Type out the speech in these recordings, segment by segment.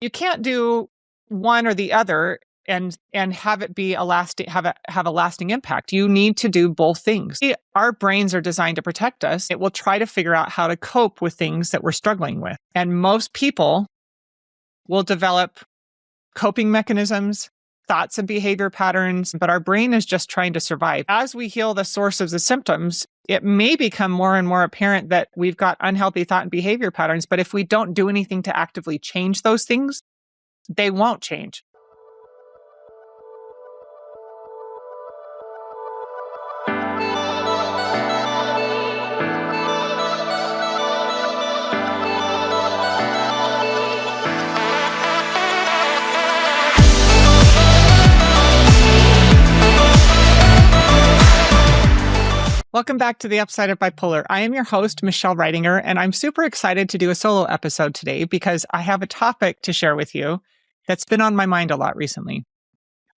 You can't do one or the other and have it be a lasting impact. You need to do both things. Our brains are designed to protect us. It will try to figure out how to cope with things that we're struggling with. And most people will develop coping mechanisms, thoughts and behavior patterns, but our brain is just trying to survive. As we heal the source of the symptoms, it may become more and more apparent that we've got unhealthy thought and behavior patterns, but if we don't do anything to actively change those things, they won't change. Welcome back to the Upside of Bipolar. I am your host, Michelle Reidinger, and I'm super excited to do a solo episode today because I have a topic to share with you that's been on my mind a lot recently.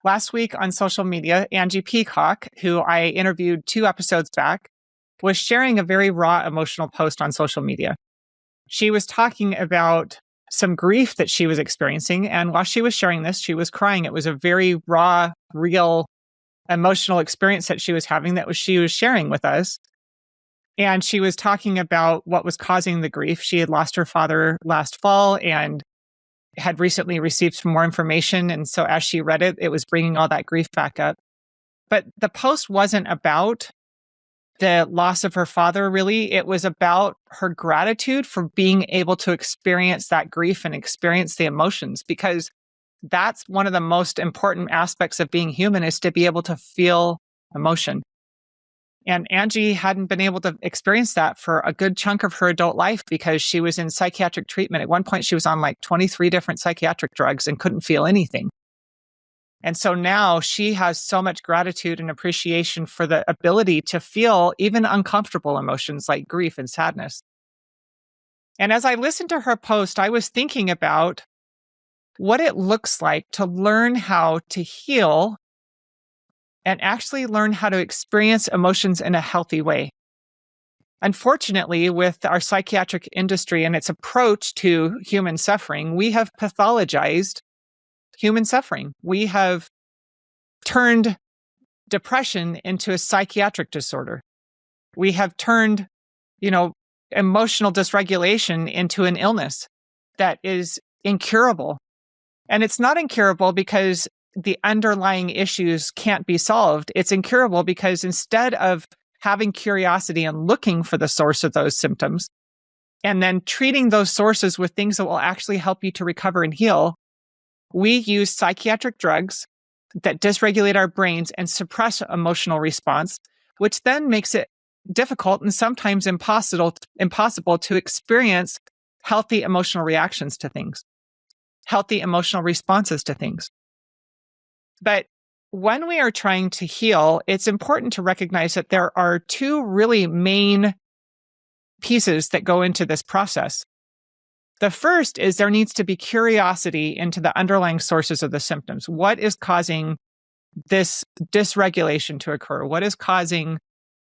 Last week on social media, Angie Peacock, who I interviewed 2 episodes back, was sharing a very raw emotional post on social media. She was talking about some grief that she was experiencing, and while she was sharing this, she was crying. It was a very raw, real emotional experience that she was having she was sharing with us. And she was talking about what was causing the grief. She had lost her father last fall and had recently received some more information. And so as she read it, it was bringing all that grief back up. But the post wasn't about the loss of her father, really. It was about her gratitude for being able to experience that grief and experience the emotions, because that's one of the most important aspects of being human, is to be able to feel emotion. And Angie hadn't been able to experience that for a good chunk of her adult life because she was in psychiatric treatment. At one point, she was on like 23 different psychiatric drugs and couldn't feel anything. And so now she has so much gratitude and appreciation for the ability to feel even uncomfortable emotions like grief and sadness. And as I listened to her post, I was thinking about what it looks like to learn how to heal and actually learn how to experience emotions in a healthy way. Unfortunately, with our psychiatric industry and its approach to human suffering, we have pathologized human suffering. We have turned depression into a psychiatric disorder. We have turned, emotional dysregulation into an illness that is incurable. And it's not incurable because the underlying issues can't be solved. It's incurable because instead of having curiosity and looking for the source of those symptoms, and then treating those sources with things that will actually help you to recover and heal, we use psychiatric drugs that dysregulate our brains and suppress emotional response, which then makes it difficult and sometimes impossible to experience healthy emotional reactions to things. Healthy emotional responses to things. But when we are trying to heal, it's important to recognize that there are 2 really main pieces that go into this process. The first is there needs to be curiosity into the underlying sources of the symptoms. What is causing this dysregulation to occur? What is causing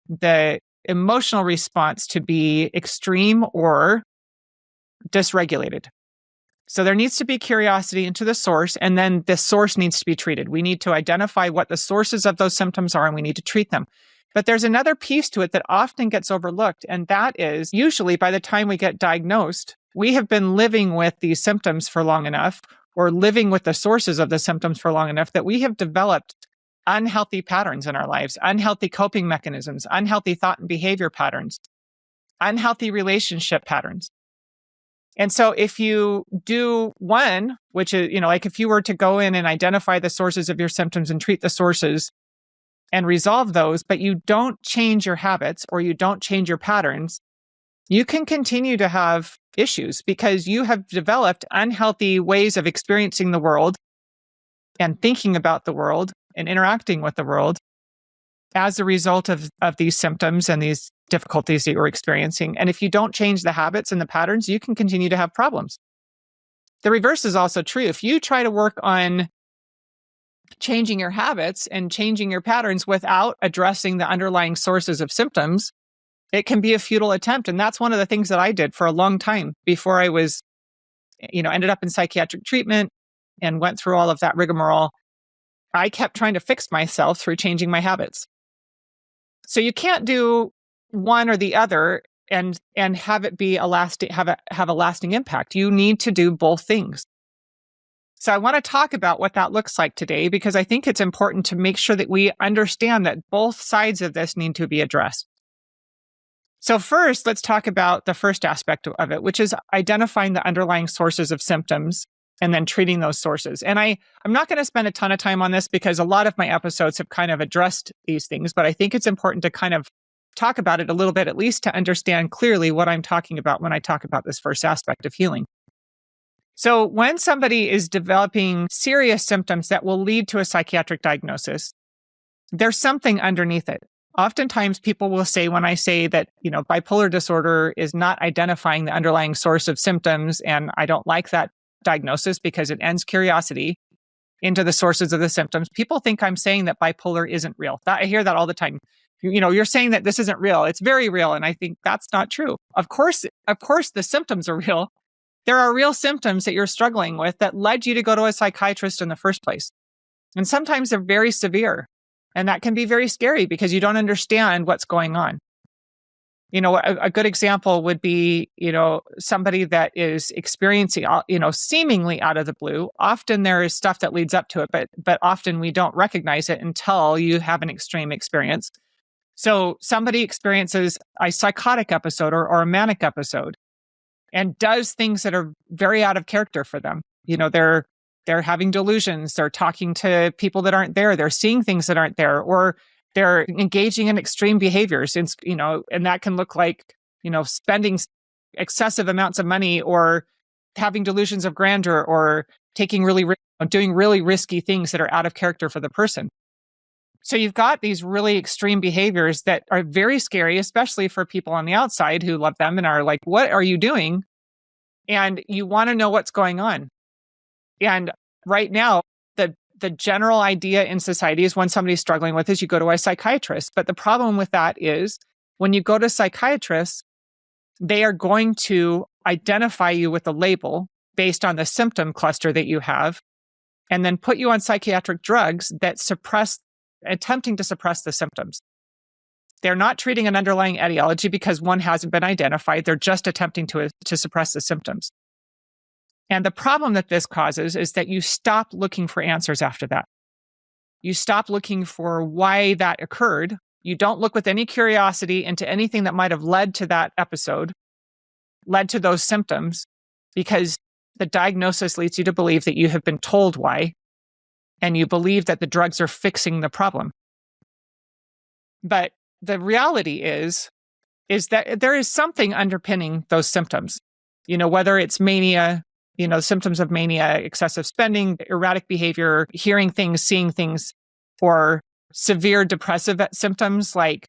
the emotional response to be extreme or dysregulated? So there needs to be curiosity into the source, and then the source needs to be treated. We need to identify what the sources of those symptoms are, and we need to treat them. But there's another piece to it that often gets overlooked, and that is usually by the time we get diagnosed, we have been living with these symptoms for long enough, or living with the sources of the symptoms for long enough, that we have developed unhealthy patterns in our lives, unhealthy coping mechanisms, unhealthy thought and behavior patterns, unhealthy relationship patterns. And so if you do one, which is, like if you were to go in and identify the sources of your symptoms and treat the sources and resolve those, but you don't change your habits or you don't change your patterns, you can continue to have issues because you have developed unhealthy ways of experiencing the world and thinking about the world and interacting with the world as a result of these symptoms and these difficulties that you're experiencing. And if you don't change the habits and the patterns, you can continue to have problems. The reverse is also true. If you try to work on changing your habits and changing your patterns without addressing the underlying sources of symptoms, it can be a futile attempt. And that's one of the things that I did for a long time before I was ended up in psychiatric treatment and went through all of that rigmarole, I kept trying to fix myself through changing my habits. So you can't do one or the other and have it be have a lasting impact. You need to do both things. So I want to talk about what that looks like today, because I think it's important to make sure that we understand that both sides of this need to be addressed. So first, let's talk about the first aspect of it, which is identifying the underlying sources of symptoms and then treating those sources. And I'm not going to spend a ton of time on this because a lot of my episodes have kind of addressed these things, but I think it's important to kind of talk about it a little bit, at least to understand clearly what I'm talking about when I talk about this first aspect of healing. So when somebody is developing serious symptoms that will lead to a psychiatric diagnosis, there's something underneath it. Oftentimes people will say, when I say that, bipolar disorder is not identifying the underlying source of symptoms, and I don't like that diagnosis because it ends curiosity into the sources of the symptoms, people think I'm saying that bipolar isn't real. I hear that all the time. You're saying that this isn't real. It's very real. And I think that's not true. Of course, the symptoms are real. There are real symptoms that you're struggling with that led you to go to a psychiatrist in the first place. And sometimes they're very severe. And that can be very scary because you don't understand what's going on. A good example would be, somebody that is experiencing, seemingly out of the blue. Often there is stuff that leads up to it, but often we don't recognize it until you have an extreme experience. So somebody experiences a psychotic episode or a manic episode and does things that are very out of character for them. They're having delusions. They're talking to people that aren't there. They're seeing things that aren't there, or they're engaging in extreme behaviors. And that can look like, spending excessive amounts of money, or having delusions of grandeur, or doing really risky things that are out of character for the person. So you've got these really extreme behaviors that are very scary, especially for people on the outside who love them and are like, what are you doing? And you want to know what's going on. And right now, the general idea in society is when somebody's struggling with this, you go to a psychiatrist. But the problem with that is when you go to psychiatrists, they are going to identify you with a label based on the symptom cluster that you have, and then put you on psychiatric drugs that attempting to suppress the symptoms. They're not treating an underlying etiology because one hasn't been identified. They're just attempting to suppress the symptoms. And the problem that this causes is that you stop looking for answers after that. You stop looking for why that occurred. You don't look with any curiosity into anything that might have led to that episode, led to those symptoms, because the diagnosis leads you to believe that you have been told why, and you believe that the drugs are fixing the problem. But the reality is that there is something underpinning those symptoms. Whether it's mania, symptoms of mania, excessive spending, erratic behavior, hearing things, seeing things, or severe depressive symptoms like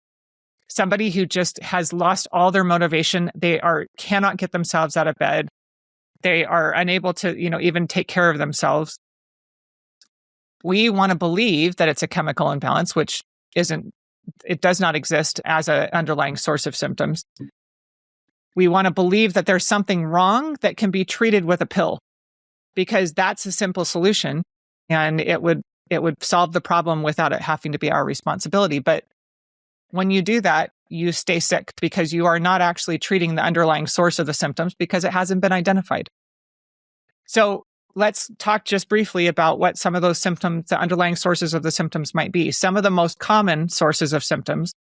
somebody who just has lost all their motivation. They cannot get themselves out of bed. They are unable to, even take care of themselves. We want to believe that it's a chemical imbalance, which it does not exist as an underlying source of symptoms. We want to believe that there's something wrong that can be treated with a pill, because that's a simple solution and it would solve the problem without it having to be our responsibility. But when you do that, you stay sick because you are not actually treating the underlying source of the symptoms because it hasn't been identified. So let's talk just briefly about what some of those symptoms, the underlying sources of the symptoms might be. Some of the most common sources of symptoms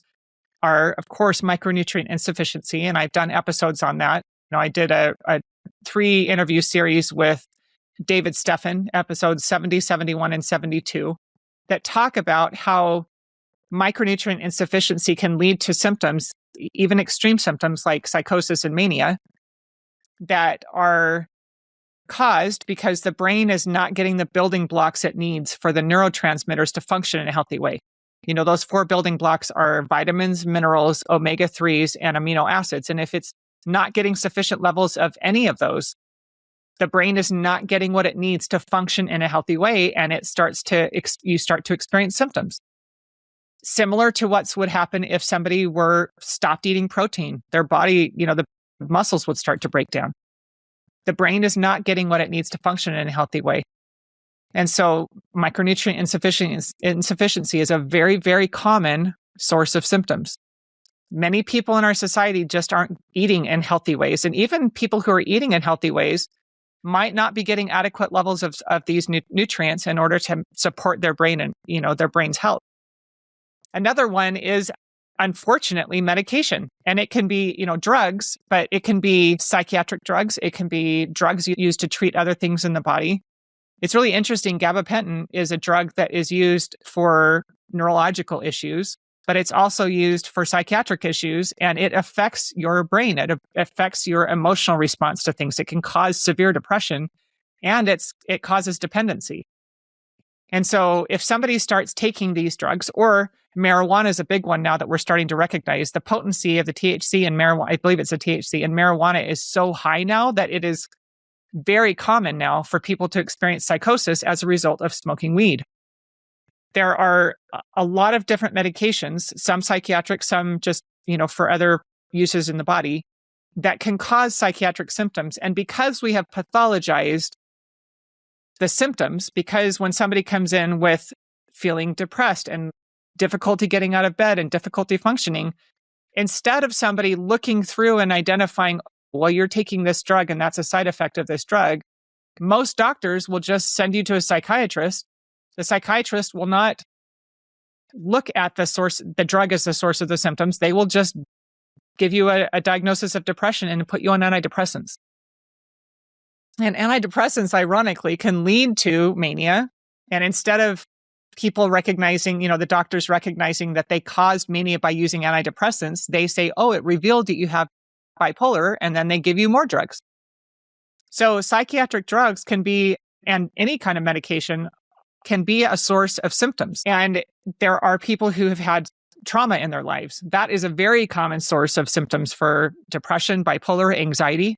are, of course, micronutrient insufficiency. And I've done episodes on that. I did a 3-interview series with David Steffen, episodes 70, 71, and 72, that talk about how micronutrient insufficiency can lead to symptoms, even extreme symptoms like psychosis and mania, that are caused because the brain is not getting the building blocks it needs for the neurotransmitters to function in a healthy way. Those 4 building blocks are vitamins, minerals, omega-3s, and amino acids. And if it's not getting sufficient levels of any of those, the brain is not getting what it needs to function in a healthy way, and you start to experience symptoms. Similar to what would happen if somebody were stopped eating protein. Their body, the muscles would start to break down. The brain is not getting what it needs to function in a healthy way. And so micronutrient insufficiency is a very, very common source of symptoms. Many people in our society just aren't eating in healthy ways. And even people who are eating in healthy ways might not be getting adequate levels of these nutrients in order to support their brain and, their brain's health. Another one is, unfortunately, medication. And it can be, drugs, but it can be psychiatric drugs. It can be drugs used to treat other things in the body. It's really interesting. Gabapentin is a drug that is used for neurological issues, but it's also used for psychiatric issues, and it affects your brain. It affects your emotional response to things. It can cause severe depression, and it causes dependency. And so if somebody starts taking these drugs, or marijuana is a big one now that we're starting to recognize, the potency of the THC in marijuana, I believe it's the THC in marijuana, is so high now that it is very common now for people to experience psychosis as a result of smoking weed. There are a lot of different medications, some psychiatric, some just, for other uses in the body, that can cause psychiatric symptoms. And because we have pathologized the symptoms, because when somebody comes in with feeling depressed and difficulty getting out of bed and difficulty functioning, instead of somebody looking through and identifying, well, you're taking this drug and that's a side effect of this drug, most doctors will just send you to a psychiatrist. The psychiatrist will not look at the drug as the source of the symptoms. They will just give you a diagnosis of depression and put you on antidepressants. And antidepressants, ironically, can lead to mania. And instead of people recognizing, the doctors recognizing that they caused mania by using antidepressants, they say, oh, it revealed that you have bipolar, and then they give you more drugs. So psychiatric drugs can be, and any kind of medication can be, a source of symptoms. And there are people who have had trauma in their lives. That is a very common source of symptoms for depression, bipolar, anxiety.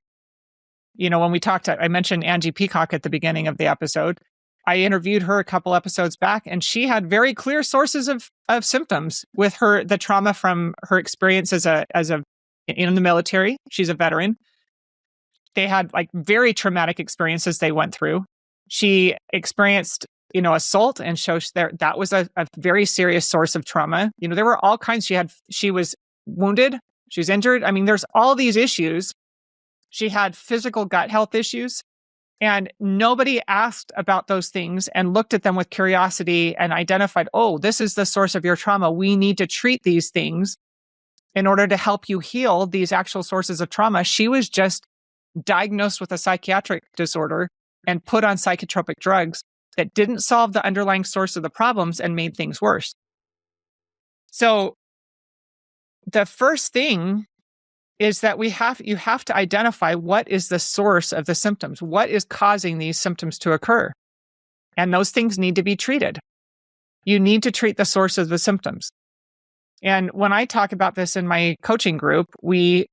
When we talked, I mentioned Angie Peacock at the beginning of the episode. I interviewed her a couple episodes back, and she had very clear sources of symptoms with the trauma from her experience as a in the military. She's a veteran. They had very traumatic experiences they went through. She experienced, assault, and that was a very serious source of trauma. There were all kinds. She was wounded. She was injured. I mean, there's all these issues. She had physical gut health issues, and nobody asked about those things and looked at them with curiosity and identified, oh, this is the source of your trauma. We need to treat these things in order to help you heal these actual sources of trauma. She was just diagnosed with a psychiatric disorder and put on psychotropic drugs that didn't solve the underlying source of the problems and made things worse. So the first thing is that you have to identify what is the source of the symptoms. What is causing these symptoms to occur? And those things need to be treated. You need to treat the source of the symptoms. And when I talk about this in my coaching group, we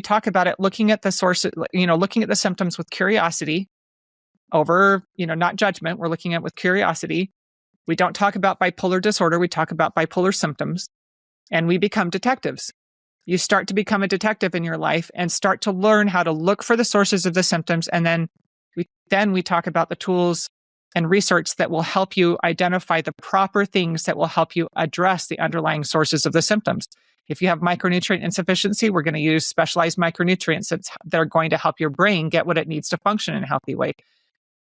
talk about it looking at the source, looking at the symptoms with curiosity over, not judgment. We're looking at it with curiosity. We don't talk about bipolar disorder. We talk about bipolar symptoms, and we become detectives. You start to become a detective in your life and start to learn how to look for the sources of the symptoms. And then we talk about the tools and research that will help you identify the proper things that will help you address the underlying sources of the symptoms. If you have micronutrient insufficiency, we're going to use specialized micronutrients that are going to help your brain get what it needs to function in a healthy way.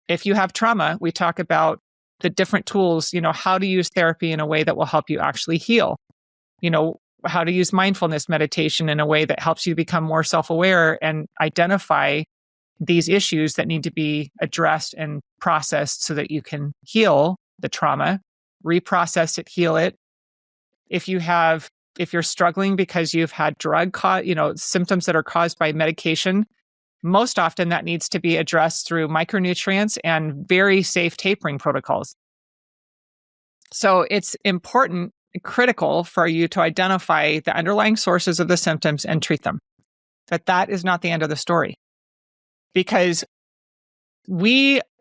If you have trauma, we talk about the different tools, how to use therapy in a way that will help you actually heal. How to use mindfulness meditation in a way that helps you become more self-aware and identify these issues that need to be addressed and processed so that you can heal the trauma, reprocess it, heal it. If you're struggling because you've had symptoms that are caused by medication, most often that needs to be addressed through micronutrients and very safe tapering protocols. So it's important, critical for you to identify the underlying sources of the symptoms and treat them. But that is not the end of the story. Because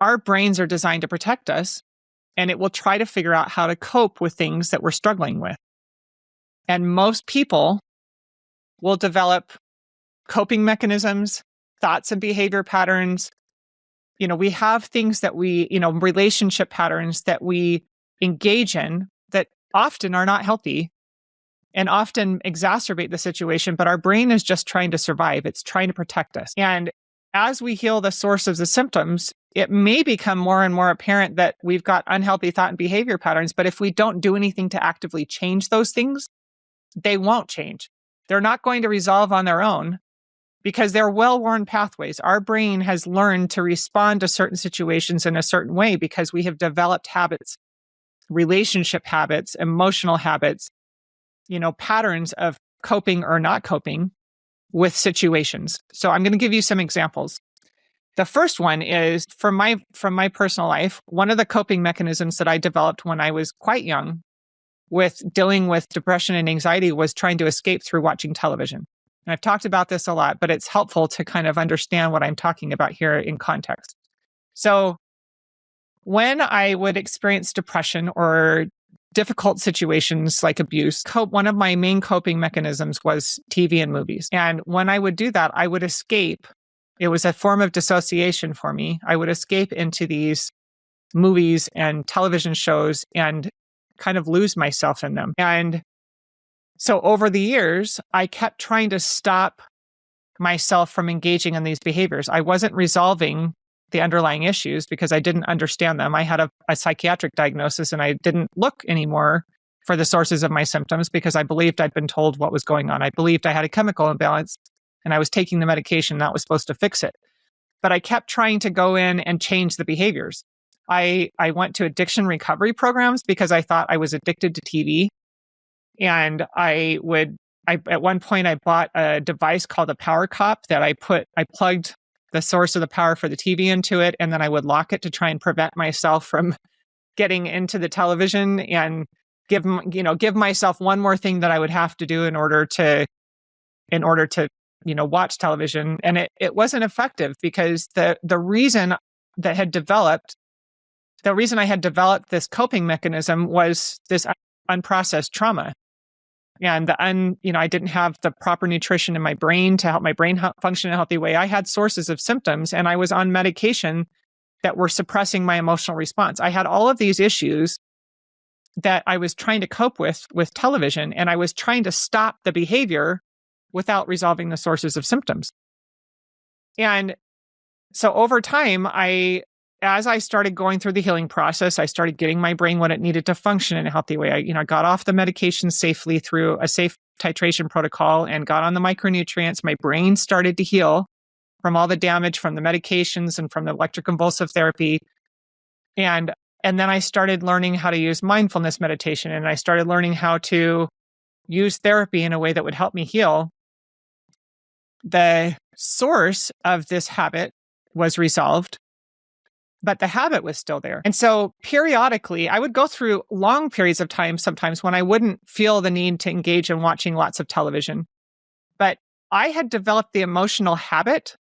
our brains are designed to protect us, and it will try to figure out how to cope with things that we're struggling with. And most people will develop coping mechanisms thoughts and behavior patterns. We have things that relationship patterns that we engage in that often are not healthy and often exacerbate the situation, but our brain is just trying to survive. It's trying to protect us. And as we heal the source of the symptoms, it may become more and more apparent that we've got unhealthy thought and behavior patterns. But if we don't do anything to actively change those things, they won't change. They're not going to resolve on their own because they're well-worn pathways. Our brain has learned to respond to certain situations in a certain way because we have developed habits, relationship habits, emotional habits, patterns of coping or not coping with situations. So I'm going to give you some examples. The first one is from my personal life. One of the coping mechanisms that I developed when I was quite young with dealing with depression and anxiety was trying to escape through watching television. And I've talked about this a lot, but it's helpful to kind of understand what I'm talking about here in context. So when I would experience depression or difficult situations like abuse, one of my main coping mechanisms was TV and movies. And when I would do that, I would escape. It was a form of dissociation for me. I would escape into these movies and television shows and kind of lose myself in them. And so over the years, I kept trying to stop myself from engaging in these behaviors. I wasn't resolving the underlying issues because I didn't understand them. I had a psychiatric diagnosis and I didn't look anymore for the sources of my symptoms because I believed I'd been told what was going on. I believed I had a chemical imbalance and I was taking the medication that was supposed to fix it. But I kept trying to go in and change the behaviors. I went to addiction recovery programs because I thought I was addicted to TV. And at one point I bought a device called a power cop that I plugged the source of the power for the TV into it, and then I would lock it to try and prevent myself from getting into the television and give myself one more thing that I would have to do in order to watch television. And it wasn't effective because the reason I had developed this coping mechanism was this unprocessed trauma. And I didn't have the proper nutrition in my brain to help my brain function in a healthy way. I had sources of symptoms and I was on medication that were suppressing my emotional response. I had all of these issues that I was trying to cope with television, and I was trying to stop the behavior without resolving the sources of symptoms. And so over time, as I started going through the healing process, I started getting my brain what it needed to function in a healthy way. I got off the medication safely through a safe titration protocol and got on the micronutrients. My brain started to heal from all the damage from the medications and from the electroconvulsive therapy. And then I started learning how to use mindfulness meditation, and I started learning how to use therapy in a way that would help me heal. The source of this habit was resolved, but the habit was still there. And so periodically, I would go through long periods of time sometimes when I wouldn't feel the need to engage in watching lots of television. But I had developed the emotional habit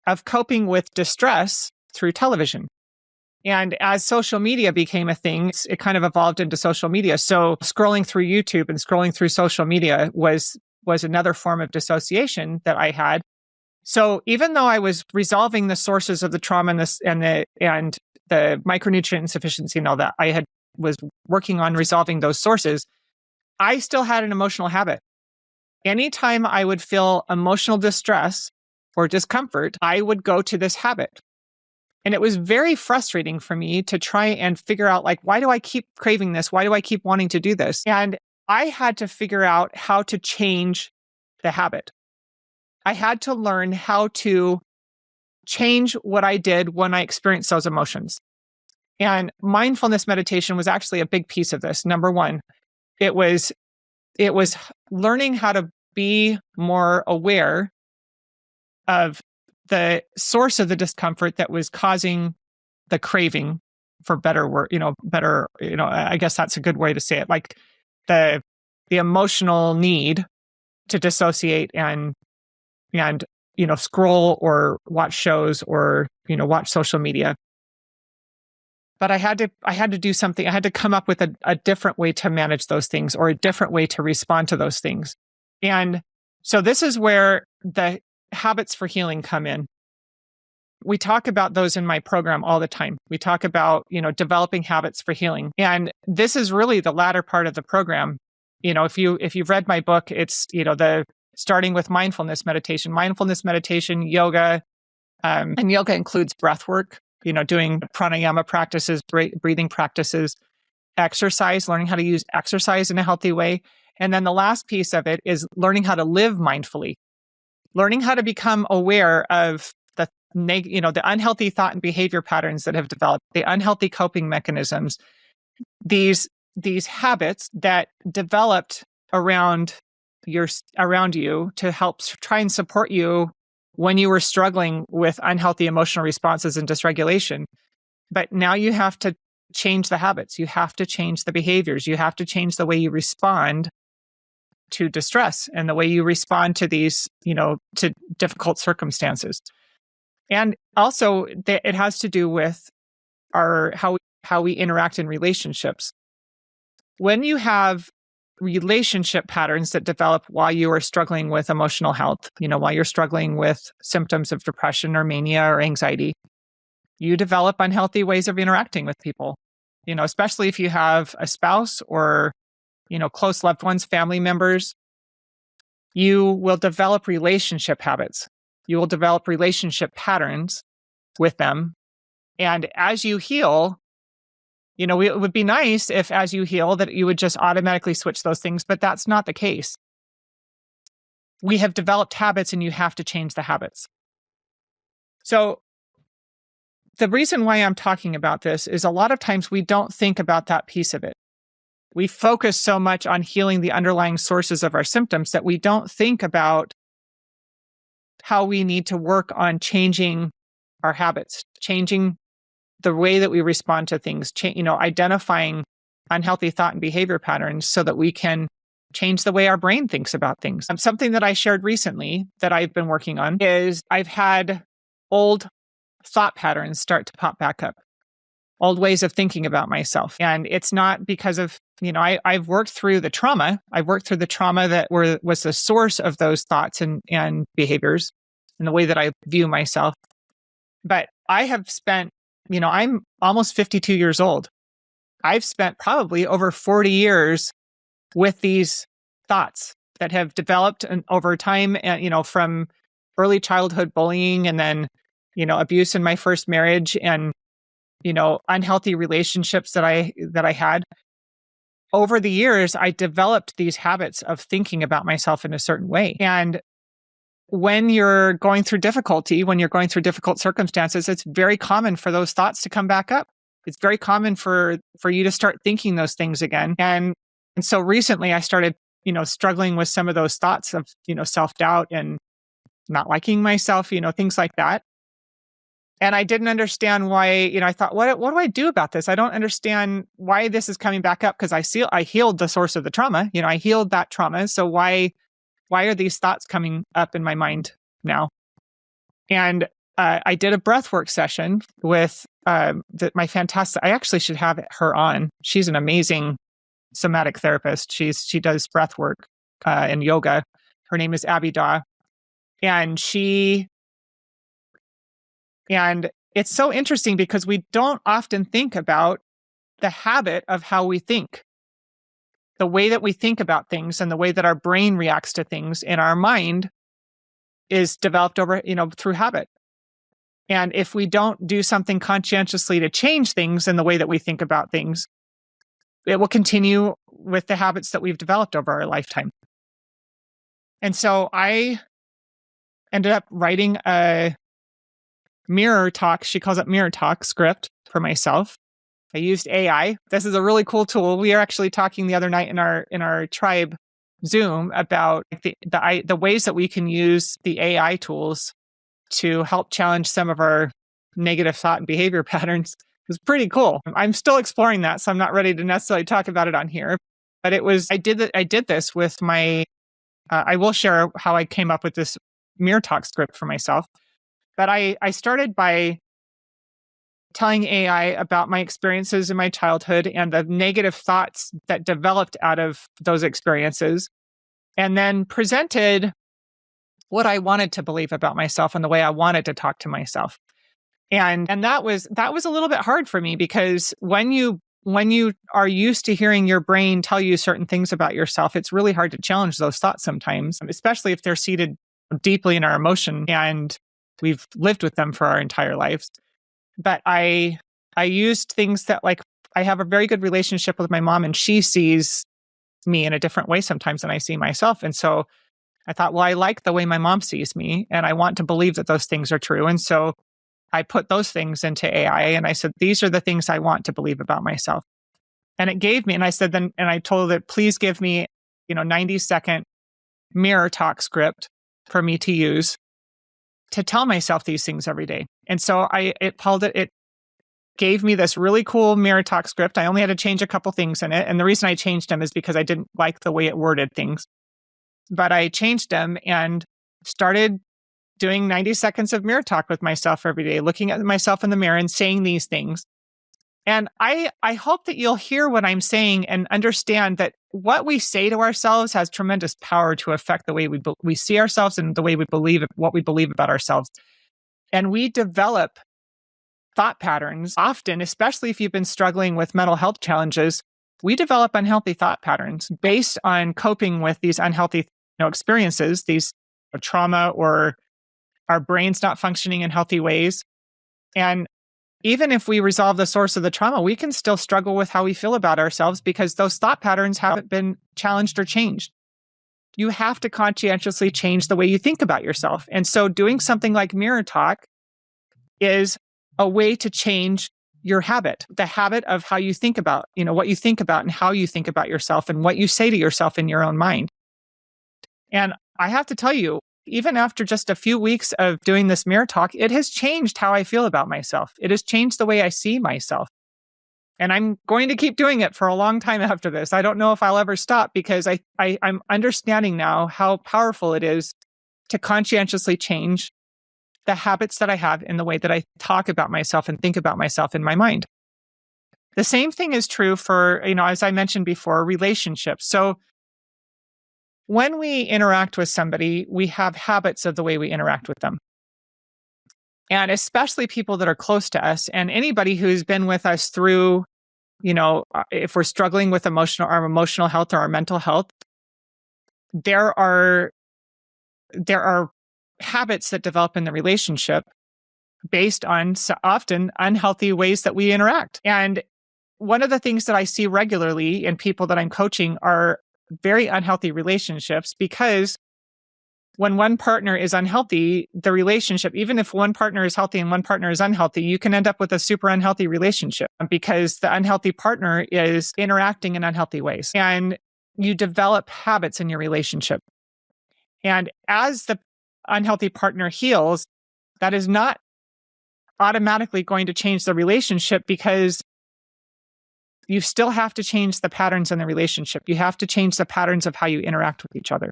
of coping with distress through television. And as social media became a thing, it kind of evolved into social media. So scrolling through YouTube and scrolling through social media was another form of dissociation that I had. So even though I was resolving the sources of the trauma and the micronutrient insufficiency and all that, was working on resolving those sources, I still had an emotional habit. Anytime I would feel emotional distress or discomfort, I would go to this habit. And it was very frustrating for me to try and figure out, why do I keep craving this? Why do I keep wanting to do this? And I had to figure out how to change the habit. I had to learn how to change what I did when I experienced those emotions. And mindfulness meditation was actually a big piece of this. Number one, it was learning how to be more aware of the source of the discomfort that was causing the craving, for better word, I guess that's a good way to say it. Like the emotional need to dissociate and scroll or watch shows or, watch social media. But I had to do something. I had to come up with a different way to manage those things or a different way to respond to those things. And so this is where habits for healing come in. We talk about those in my program all the time. We talk about, developing habits for healing. And this is really the latter part of the program. If you've read my book, it's, the starting with mindfulness meditation, yoga, and yoga includes breathwork, doing pranayama practices, breathing practices, exercise, learning how to use exercise in a healthy way. And then the last piece of it is learning how to live mindfully, learning how to become aware of the unhealthy thought and behavior patterns that have developed, the unhealthy coping mechanisms, these habits that developed around you to help try and support you when you were struggling with unhealthy emotional responses and dysregulation. But now you have to change the habits. You have to change the behaviors. You have to change the way you respond to distress and the way you respond to these, to difficult circumstances. And also it has to do with how we interact in relationships. When you have relationship patterns that develop while you are struggling with emotional health, while you're struggling with symptoms of depression or mania or anxiety, you develop unhealthy ways of interacting with people, especially if you have a spouse or, close loved ones, family members. You will develop relationship habits. You will develop relationship patterns with them. And as you heal, it would be nice if as you heal that you would just automatically switch those things, but that's not the case. We have developed habits and you have to change the habits. So the reason why I'm talking about this is a lot of times we don't think about that piece of it. We focus so much on healing the underlying sources of our symptoms that we don't think about how we need to work on changing our habits, changing the way that we respond to things, identifying unhealthy thought and behavior patterns so that we can change the way our brain thinks about things. Something that I shared recently that I've been working on is I've had old thought patterns start to pop back up, old ways of thinking about myself. And it's not because of, I've worked through the trauma. I've worked through the trauma that was the source of those thoughts and behaviors and the way that I view myself. But I have spent, I'm almost 52 years old. I've spent probably over 40 years with these thoughts that have developed over time, from early childhood bullying and then, abuse in my first marriage and, unhealthy relationships that I had. Over the years, I developed these habits of thinking about myself in a certain way. And when you're going through difficulty, when you're going through difficult circumstances, it's very common for those thoughts to come back up. It's very common for you to start thinking those things again. And so recently I started, struggling with some of those thoughts of, self-doubt and not liking myself, things like that. And I didn't understand why, I thought, what do I do about this? I don't understand why this is coming back up because I healed the source of the trauma. I healed that trauma. So why are these thoughts coming up in my mind now? And I did a breathwork session with my fantastic, I actually should have her on. She's an amazing somatic therapist. She does breathwork and yoga. Her name is Abby Daw. And it's so interesting because we don't often think about the habit of how we think. The way that we think about things and the way that our brain reacts to things in our mind is developed over, through habit. And if we don't do something conscientiously to change things in the way that we think about things, it will continue with the habits that we've developed over our lifetime. And so I ended up writing a mirror talk. She calls it mirror talk script for myself. I used AI. This is a really cool tool. We are actually talking the other night in our tribe Zoom about the ways that we can use the AI tools to help challenge some of our negative thought and behavior patterns. It was pretty cool. I'm still exploring that, so I'm not ready to necessarily talk about it on here. But I did this with my. I will share how I came up with this mirror talk script for myself. But I started by telling AI about my experiences in my childhood and the negative thoughts that developed out of those experiences, and then presented what I wanted to believe about myself and the way I wanted to talk to myself. And that was a little bit hard for me, because when you are used to hearing your brain tell you certain things about yourself, it's really hard to challenge those thoughts sometimes, especially if they're seated deeply in our emotion and we've lived with them for our entire lives. But I used things that, like, I have a very good relationship with my mom, and she sees me in a different way sometimes than I see myself. And so I thought, well, I like the way my mom sees me, and I want to believe that those things are true. And so I put those things into AI, and I said, these are the things I want to believe about myself. And it gave me, and I said, and I told it, please give me, 90-second mirror talk script for me to use to tell myself these things every day. And so it gave me this really cool mirror talk script. I only had to change a couple things in it. And the reason I changed them is because I didn't like the way it worded things. But I changed them and started doing 90 seconds of mirror talk with myself every day, looking at myself in the mirror and saying these things. And I hope that you'll hear what I'm saying and understand that what we say to ourselves has tremendous power to affect the way we see ourselves and the way we believe, what we believe about ourselves. And we develop thought patterns often, especially if you've been struggling with mental health challenges. We develop unhealthy thought patterns based on coping with these unhealthy experiences, these trauma, or our brain's not functioning in healthy ways. And even if we resolve the source of the trauma, we can still struggle with how we feel about ourselves because those thought patterns haven't been challenged or changed. You have to conscientiously change the way you think about yourself. And so doing something like Mirror Talk is a way to change your habit, the habit of how you think about, what you think about and how you think about yourself and what you say to yourself in your own mind. And I have to tell you, even after just a few weeks of doing this Mirror Talk, it has changed how I feel about myself. It has changed the way I see myself. And I'm going to keep doing it for a long time after this. I don't know if I'll ever stop, because I'm understanding now how powerful it is to conscientiously change the habits that I have in the way that I talk about myself and think about myself in my mind. The same thing is true for, as I mentioned before, relationships. So when we interact with somebody, we have habits of the way we interact with them. And especially people that are close to us, and anybody who's been with us through, if we're struggling with our emotional health or our mental health, there are habits that develop in the relationship based on often unhealthy ways that we interact. And one of the things that I see regularly in people that I'm coaching are very unhealthy relationships, because when one partner is unhealthy, the relationship, even if one partner is healthy and one partner is unhealthy, you can end up with a super unhealthy relationship because the unhealthy partner is interacting in unhealthy ways. And you develop habits in your relationship. And as the unhealthy partner heals, that is not automatically going to change the relationship, because you still have to change the patterns in the relationship. You have to change the patterns of how you interact with each other.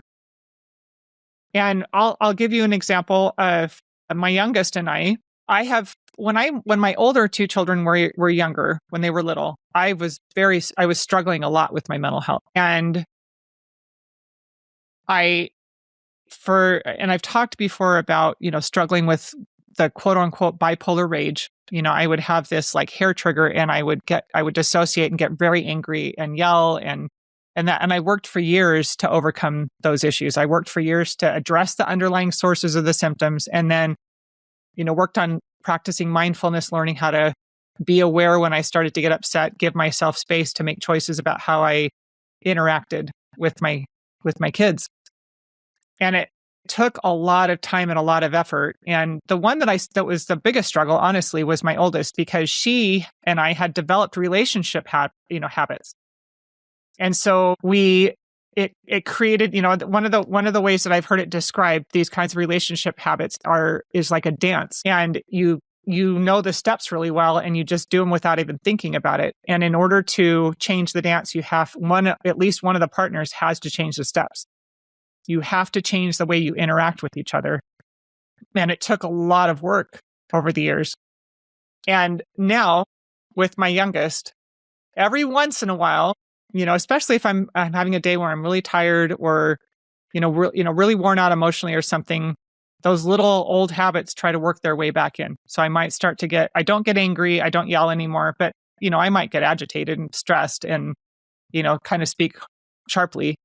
And I'll give you an example of my youngest and I. When my older two children were younger, when they were little, I was struggling a lot with my mental health. And I've talked before about, struggling with the quote unquote bipolar rage. I would have this like hair trigger, and I would dissociate and get very angry and yell and I worked for years to overcome those issues. I worked for years to address the underlying sources of the symptoms, and then, worked on practicing mindfulness, learning how to be aware when I started to get upset, give myself space to make choices about how I interacted with my kids. And it took a lot of time and a lot of effort. And the one that was the biggest struggle, honestly, was my oldest, because she and I had developed relationship habits. And so it created, one of the ways that I've heard it described, these kinds of relationship habits is like a dance, and you know the steps really well, and you just do them without even thinking about it. And in order to change the dance, at least one of the partners has to change the steps. You have to change the way you interact with each other. And it took a lot of work over the years. And now with my youngest, every once in a while, especially if I'm having a day where I'm really tired, or really worn out emotionally or something, those little old habits try to work their way back in. So I might start to I don't get angry, I don't yell anymore, but, I might get agitated and stressed and, kind of speak sharply.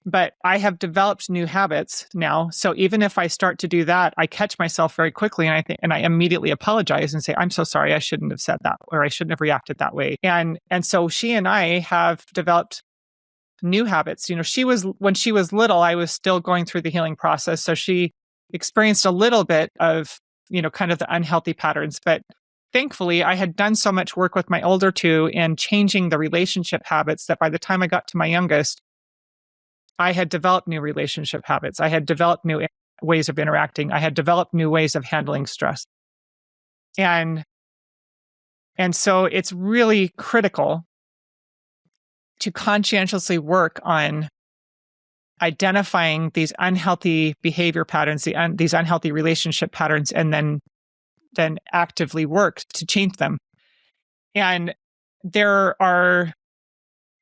But I have developed new habits now. So even if I start to do that, I catch myself very quickly and I immediately apologize and say, I'm so sorry, I shouldn't have said that, or I shouldn't have reacted that way. And so she and I have developed new habits. When she was little, I was still going through the healing process. So she experienced a little bit of, kind of the unhealthy patterns. But thankfully, I had done so much work with my older two in changing the relationship habits that by the time I got to my youngest, I had developed new relationship habits. I had developed new ways of interacting. I had developed new ways of handling stress. And so it's really critical to conscientiously work on identifying these unhealthy behavior patterns, these unhealthy relationship patterns, and then actively work to change them. And there are,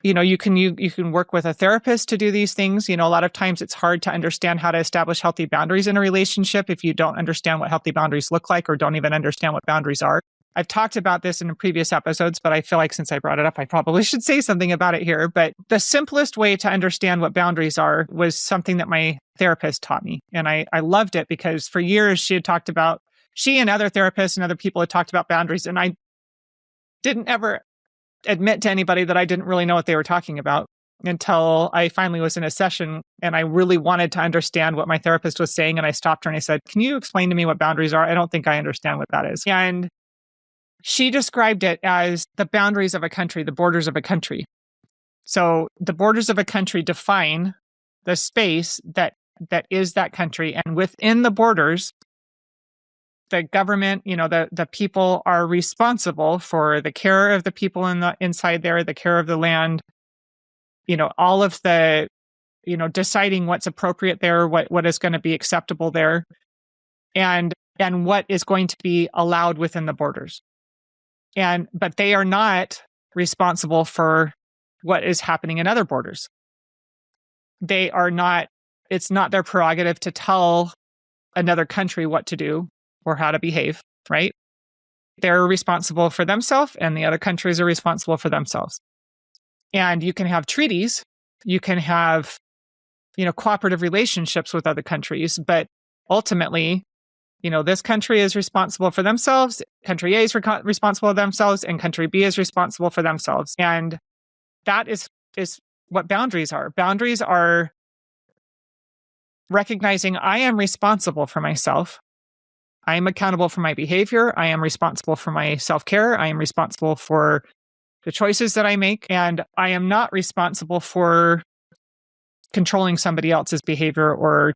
you can work with a therapist to do these things. A lot of times it's hard to understand how to establish healthy boundaries in a relationship if you don't understand what healthy boundaries look like or don't even understand what boundaries are. I've talked about this in previous episodes, but I feel like since I brought it up, I probably should say something about it here. But the simplest way to understand what boundaries are was something that my therapist taught me. And I loved it because for years she and other therapists and other people had talked about boundaries. And I didn't ever admit to anybody that I didn't really know what they were talking about until I finally was in a session and I really wanted to understand what my therapist was saying. And I stopped her and I said, can you explain to me what boundaries are? I don't think I understand what that is. And she described it as the boundaries of a country, the borders of a country. So the borders of a country define the space that is that country. And within the borders, the government, the people are responsible for the care of the people inside there, the care of the land, all of the, deciding what's appropriate there, what is going to be acceptable there, and what is going to be allowed within the borders. But they are not responsible for what is happening in other borders. It's not their prerogative to tell another country what to do or how to behave, right? They're responsible for themselves and the other countries are responsible for themselves. And you can have treaties, you can have, cooperative relationships with other countries, but ultimately, this country is responsible for themselves, country A is responsible for themselves, and country B is responsible for themselves. And that is what boundaries are. Boundaries are recognizing I am responsible for myself. I am accountable for my behavior. I am responsible for my self-care. I am responsible for the choices that I make. And I am not responsible for controlling somebody else's behavior or,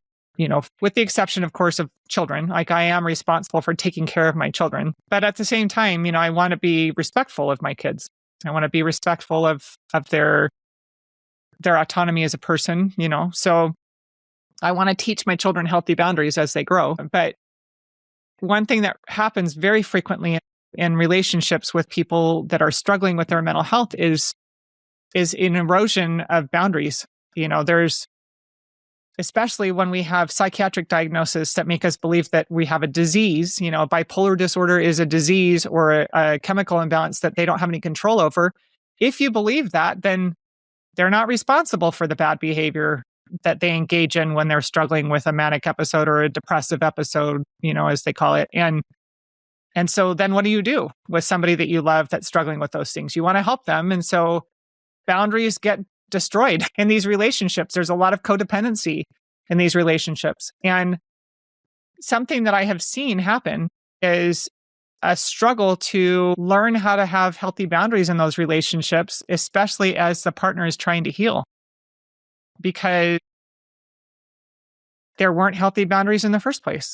with the exception, of course, of children. Like I am responsible for taking care of my children. But at the same time, I want to be respectful of my kids. I want to be respectful of their autonomy as a person, So I want to teach my children healthy boundaries as they grow. But one thing that happens very frequently in relationships with people that are struggling with their mental health is an erosion of boundaries. There's, especially when we have psychiatric diagnoses that make us believe that we have a disease, bipolar disorder is a disease or a chemical imbalance that they don't have any control over. If you believe that, then they're not responsible for the bad behavior that they engage in when they're struggling with a manic episode or a depressive episode, as they call it. And so then what do you do with somebody that you love that's struggling with those things? You want to help them. And so boundaries get destroyed in these relationships. There's a lot of codependency in these relationships. And something that I have seen happen is a struggle to learn how to have healthy boundaries in those relationships, especially as the partner is trying to heal. Because there weren't healthy boundaries in the first place.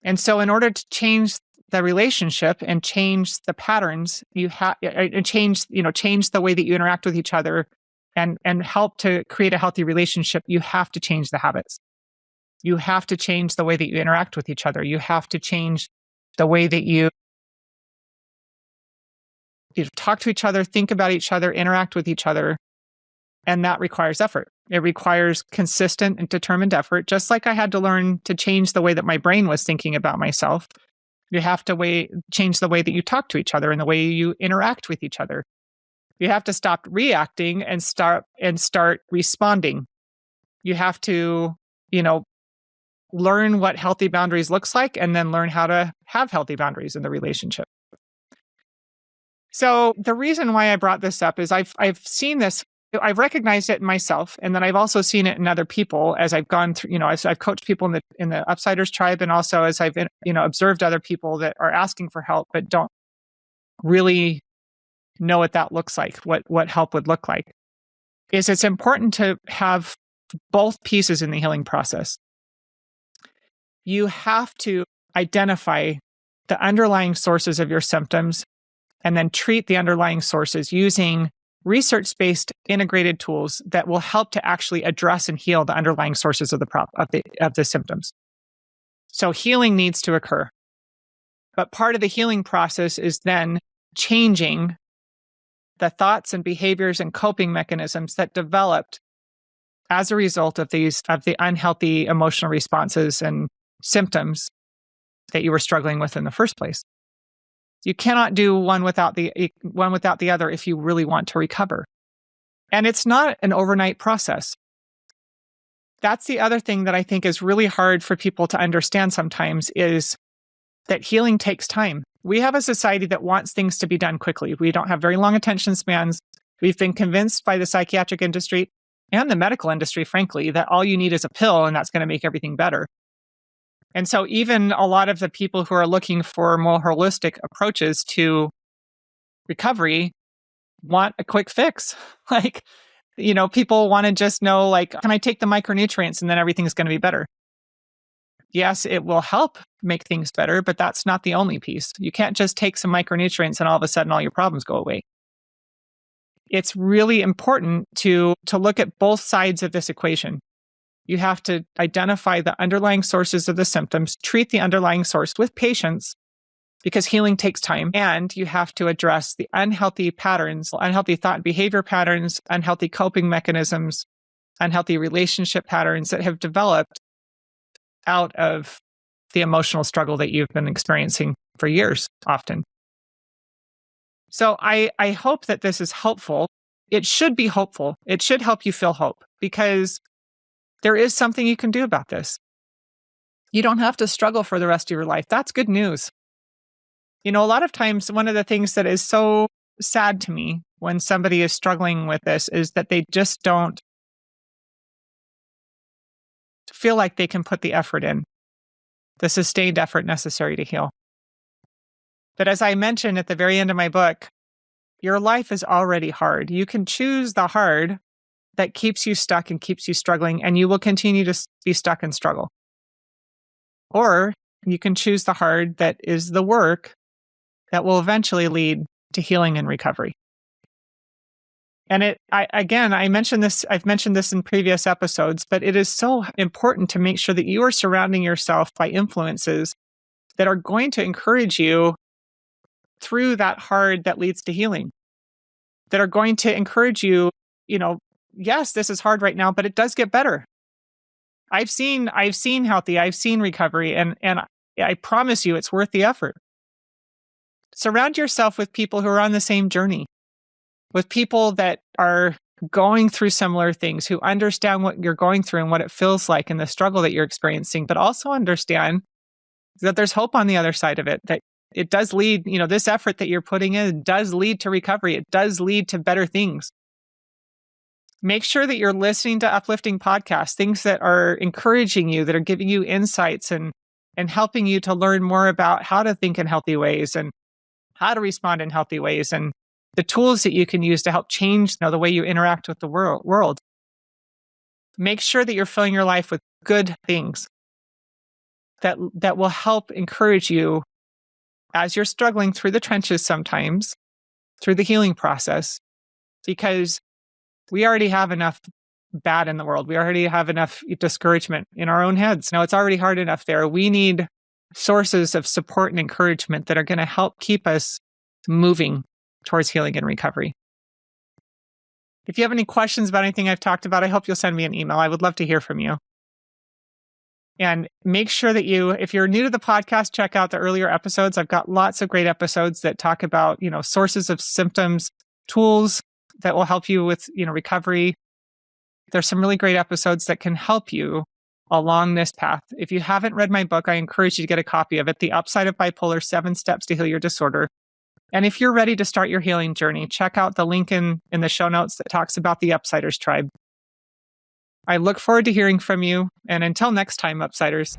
And so in order to change the relationship and change the patterns, you have change the way that you interact with each other and help to create a healthy relationship, you have to change the habits. You have to change the way that you interact with each other. You have to change the way that you talk to each other, think about each other, interact with each other. And that requires effort. It requires consistent and determined effort, just like I had to learn to change the way that my brain was thinking about myself. You have to change the way that you talk to each other and the way you interact with each other. You have to stop reacting and start responding. You have to, learn what healthy boundaries looks like and then learn how to have healthy boundaries in the relationship. So the reason why I brought this up is I've seen this, I've recognized it in myself, and then I've also seen it in other people as I've gone through, as I've coached people in the Upsiders tribe, and also as I've observed other people that are asking for help but don't really know what that looks like, what help would look like. It's important to have both pieces in the healing process. You have to identify the underlying sources of your symptoms and then treat the underlying sources using research-based integrated tools that will help to actually address and heal the underlying sources of the symptoms. So healing needs to occur. But part of the healing process is then changing the thoughts and behaviors and coping mechanisms that developed as a result of the unhealthy emotional responses and symptoms that you were struggling with in the first place. You cannot do one without the other if you really want to recover. And it's not an overnight process. That's the other thing that I think is really hard for people to understand sometimes, is that healing takes time. We have a society that wants things to be done quickly. We don't have very long attention spans. We've been convinced by the psychiatric industry and the medical industry, frankly, that all you need is a pill and that's going to make everything better. And so even a lot of the people who are looking for more holistic approaches to recovery want a quick fix. People want to just know, can I take the micronutrients and then everything's going to be better? Yes, it will help make things better, but that's not the only piece. You can't just take some micronutrients and all of a sudden all your problems go away. It's really important to look at both sides of this equation. You have to identify the underlying sources of the symptoms, treat the underlying source with patience, because healing takes time, and you have to address the unhealthy patterns, unhealthy thought and behavior patterns, unhealthy coping mechanisms, unhealthy relationship patterns that have developed out of the emotional struggle that you've been experiencing for years, often. So I hope that this is helpful. It should be hopeful. It should help you feel hope, because there is something you can do about this. You don't have to struggle for the rest of your life. That's good news. A lot of times, one of the things that is so sad to me when somebody is struggling with this is that they just don't feel like they can put the effort in, the sustained effort necessary to heal. But as I mentioned at the very end of my book, your life is already hard. You can choose the hard that keeps you stuck and keeps you struggling, and you will continue to be stuck and struggle. Or you can choose the hard that is the work that will eventually lead to healing and recovery. And I mentioned this, I've mentioned this in previous episodes, but it is so important to make sure that you are surrounding yourself by influences that are going to encourage you through that hard that leads to healing, that are going to encourage you, yes, this is hard right now, but it does get better. I've seen healthy, I've seen recovery, and I promise you it's worth the effort. Surround yourself with people who are on the same journey, with people that are going through similar things, who understand what you're going through and what it feels like and the struggle that you're experiencing, but also understand that there's hope on the other side of it, that it does lead, this effort that you're putting in does lead to recovery. It does lead to better things. Make sure that you're listening to uplifting podcasts, things that are encouraging you, that are giving you insights and helping you to learn more about how to think in healthy ways and how to respond in healthy ways, and the tools that you can use to help change the way you interact with the world. Make sure that you're filling your life with good things that will help encourage you as you're struggling through the trenches sometimes, through the healing process, because we already have enough bad in the world. We already have enough discouragement in our own heads. Now, it's already hard enough there. We need sources of support and encouragement that are going to help keep us moving towards healing and recovery. If you have any questions about anything I've talked about, I hope you'll send me an email. I would love to hear from you. And make sure that if you're new to the podcast, check out the earlier episodes. I've got lots of great episodes that talk about, sources of symptoms, tools that will help you with, recovery. There's some really great episodes that can help you along this path. If you haven't read my book, I encourage you to get a copy of it, The Upside of Bipolar: 7 Steps to Heal Your Disorder. And if you're ready to start your healing journey, check out the link in the show notes that talks about the Upsiders Tribe. I look forward to hearing from you. And until next time, Upsiders.